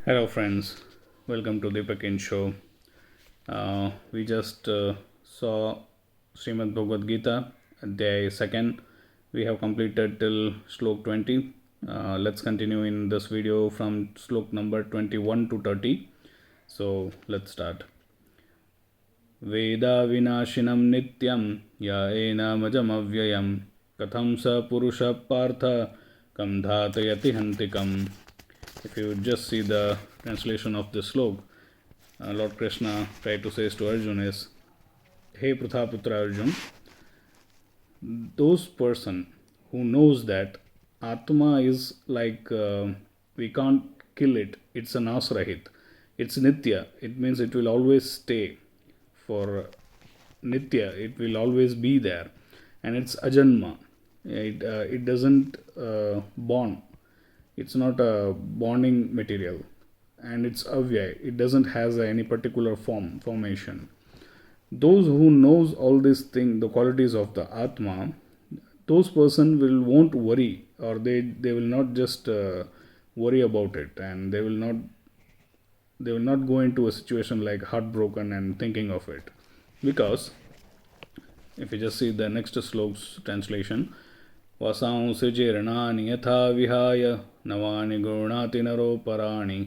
Hello friends, welcome to the Pekin show. We just saw Srimad Bhagavad Geeta, Aadhyay 2nd. We have completed till Slok 20. Let's continue in this video from Slok number 21 to 30. So let's start. Veda vinashinam nityam ya enamajam avyayam katham sa purusha partha kam dhatayati hantikam. If you just see the translation of this slok, Lord Krishna tried to say to Arjun is, Hey Prathaputra Arjun, those person who knows that Atma is like, we can't kill it, it's an asrahit, it's nitya, it means it will always stay for nitya, it will always be there, and it's ajanma, it doesn't born. It's not a bonding material, and it's avyay. It doesn't has any particular formation. Those who knows all these things, the qualities of the Atma, those person won't worry, or they will not just worry about it, and they will not go into a situation like heartbroken and thinking of it, because if you just see the next slok's translation. वसांसि जीर्णानि यथा विहाय नवानि गृह्णाति नरोपराणि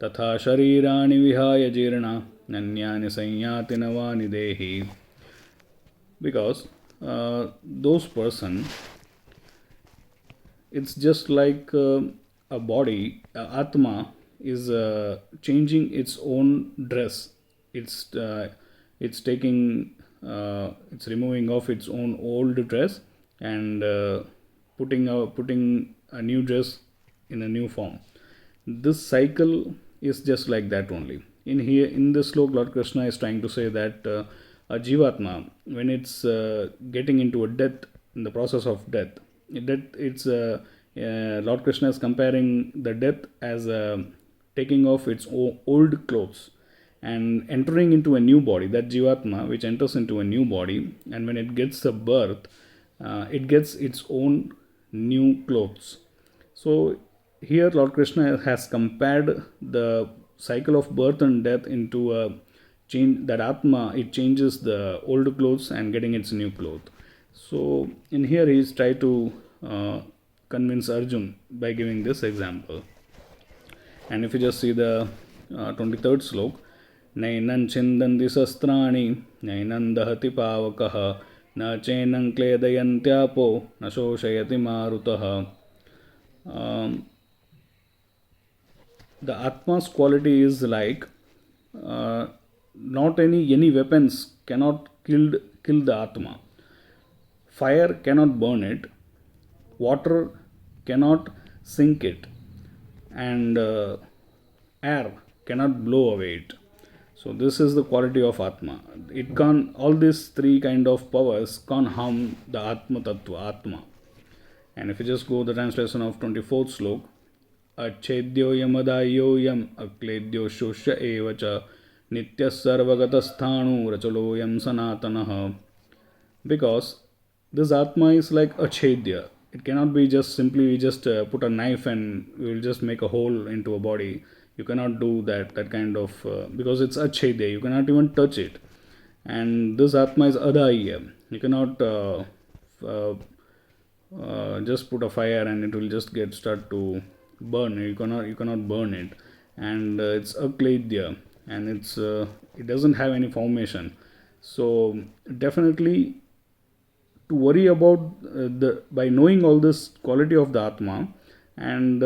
तथा शरीराणि विहाय जीर्णा नन्यानि संयाति नवानि देहि. Because those person, it's just like a body, Atma is changing its own dress. It's taking, it's removing off its own old dress and putting a new dress in a new form. This cycle is just like that only. In this slok, Lord Krishna is trying to say that a jivatma, when it's getting into a death, in the process of death, it's Lord Krishna is comparing the death as taking off its old clothes and entering into a new body. That jivatma which enters into a new body, and when it gets a birth, it gets its own new clothes. So here Lord Krishna has compared the cycle of birth and death into a change, that Atma, it changes the old clothes and getting its new clothes. So in here he is trying to convince Arjun by giving this example. And if you just see the 23rd slok, Nainan chindanti sastrani Nainan dahati pavakaha न चैनं क्लेदयन्त्यापो न शोषयति मारुतः. The Atma's quality is like not any weapons cannot kill the Atma. Fire cannot burn it, water cannot sink it, and air cannot blow away it. So this is the quality of Atma. It can't, all these three kind of powers can't harm the Atma Tattva, Atma. And if you just go the translation of 24th slok, Achedyo yamadayo yam akledyo shoshya evacha nityas sarvagatasthanu rachalo yam sanatanaha. Because this Atma is like achedya. It cannot be just simply just put a knife and we will just make a hole into a body. You cannot do that kind of, because it's achedya, you cannot even touch it. And this Atma is Aadhyay. You cannot just put a fire and it will just start to burn. You cannot burn it. And it's akledya, and it doesn't have any formation. So definitely to worry about by knowing all this quality of the Atma and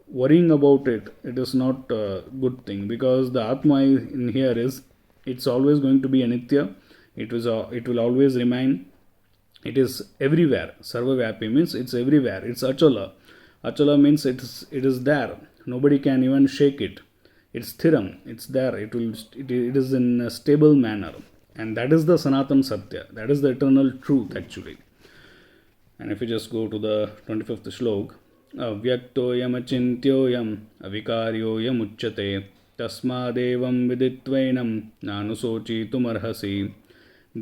worrying about it is not a good thing, because the Atma in here is, it's always going to be a nitya. It will always remain. It is everywhere. Sarvavyapi means it's everywhere. It's achala. Achala means it is there. Nobody can even shake it. It's thiram. It's there. It is in a stable manner, and that is the Sanatan Satya. That is the eternal truth actually. And if you just go to the 25th slok, अव्यक्तोऽयम् अचिन्त्योऽयम् अविकार्योऽयम् उच्यते तस्मादेवं विदित्वैनं नानुशोचितुमर्हसि.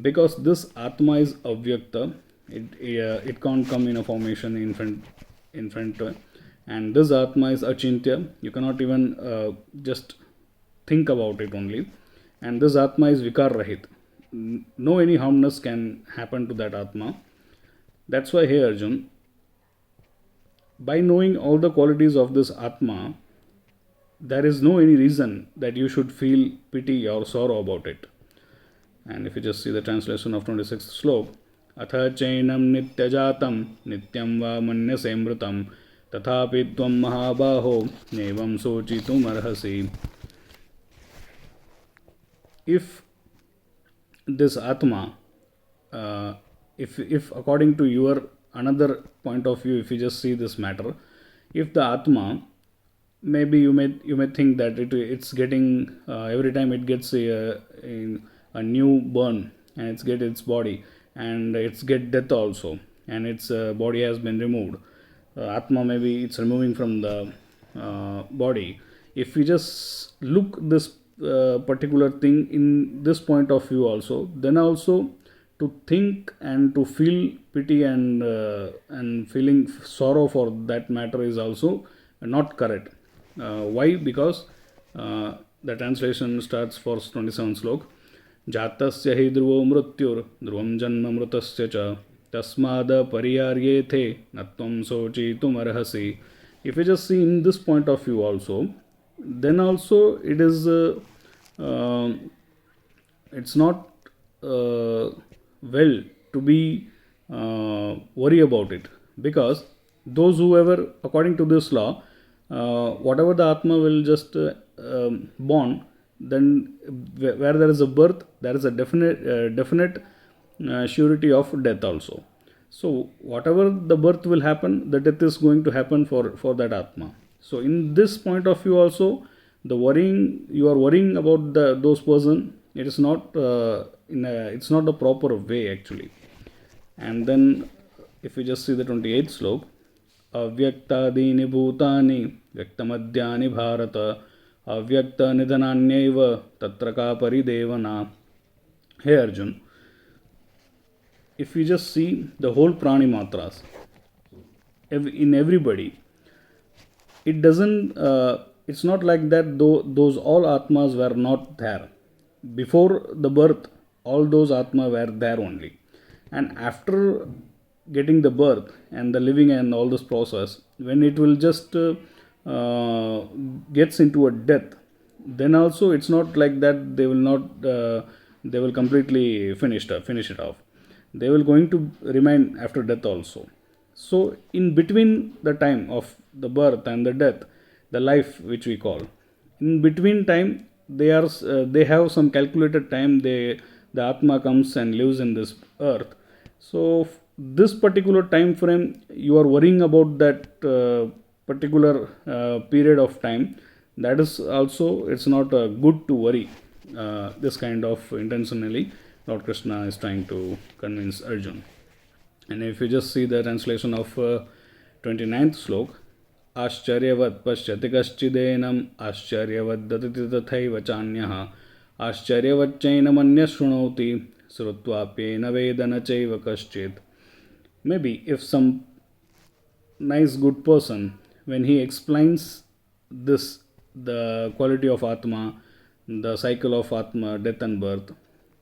Because this Atma is avyakta, it can't come in a formation in front And this Atma is achintya. You cannot even just think about it only. And this Atma is vikar rahit. No any harmness can happen to that Atma. That's why, hey Arjun, by knowing all the qualities of this Atma, there is no any reason that you should feel pity or sorrow about it. And if you just see the translation of 26th slok, atha chainam nityajatam nityam va manyase mritam tathapi tvam mahabaho nevam sochitum arhasi. If this Atma, if according to your another point of view, if you just see this matter, if the Atma, maybe you may think that it's getting every time it gets a new burn, and it's get its body, and it's get death also, and its body has been removed. Atma, maybe it's removing from the body. If we just look this particular thing in this point of view also, then also to think and to feel pity and feeling sorrow for that matter is also not correct. Why? Because the translation starts for 27 slok. Jatasya hi dhruvo mrutyur dhruvam janma mrutasya cha tasmada pariyaryethe natvam sochitum arhasi. If you just see in this point of view also, then also it is it's not well to be worry about it, because those whoever, according to this law, whatever the Atma will just born, then where there is a birth, there is a definite surety of death also. So whatever the birth will happen, the death is going to happen for that Atma. So in this point of view also, the worrying, you are worrying about those person, it is not it's not the proper way actually. And then if we just see the 28th slok, Avyaktadini bhutani vyaktamadhyani bharata avyakta nidhananyaiva tatraka paridevana. Hey Arjun, if we just see the whole prani matras in everybody, it doesn't it's not like that those all atmas were not there before the birth. All those atma were there only, and after getting the birth and the living and all this process, when it will just gets into a death, then also it's not like that they will not they will completely finish it off. They will going to remain after death also. So in between the time of the birth and the death, the life which we call, in between time, they have some calculated time, the Atma comes and lives in this earth. So this particular time frame, you are worrying about that particular period of time. That is also, it's not good to worry. This kind of intentionally Lord Krishna is trying to convince Arjun. And if you just see the translation of 29th slok, Ascharyavat pashyati kaschidenam ascharyavat dadati tathaiva chanyah ascharyavat chainam anyas shrunoti srutvapyena vedana chaiva kaschit. Maybe if some nice good person, when he explains this, the quality of Atma, the cycle of Atma, death and birth,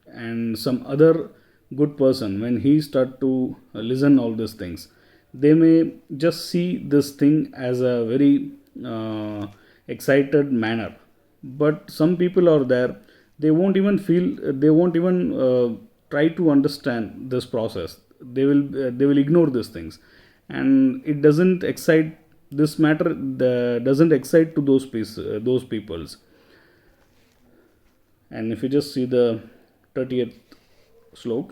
and some other good person, when he start to listen all these things, they may just see this thing as a very excited manner. But some people are there, they won't even try to understand this process. They will ignore these things, and it doesn't excite, this matter doesn't excite to those peoples. And if you just see the 30th slok,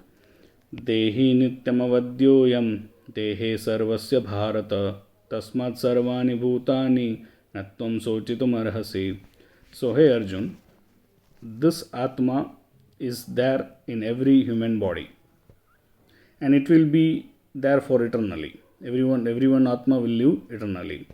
Dehi nityamavadyoyam Dehe sarvasya bharata tasmat sarvani bhutani natvam sochitum arhasi. So hey Arjun, this Atma is there in every human body, and it will be there for eternally. Everyone Atma will live eternally.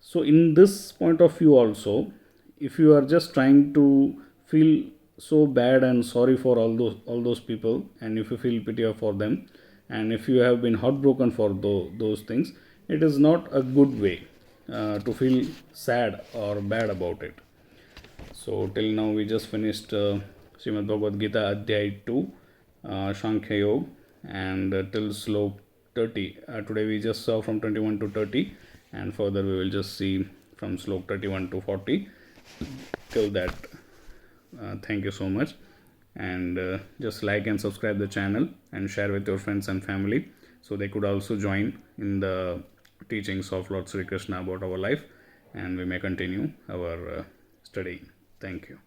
So in this point of view also, if you are just trying to feel so bad and sorry for all those people, and if you feel pity for them, and if you have been heartbroken for those things, it is not a good way. to feel sad or bad about it. So till now we just finished Srimad Bhagavad Gita Aadhyay 2, Shankhya Yoga, and till Slok 30. Today we just saw from 21 to 30, and further we will just see from Slok 31 to 40. Till that, thank you so much, and just like and subscribe the channel and share with your friends and family, so they could also join in the teachings of Lord Sri Krishna about our life, and we may continue our study. Thank you.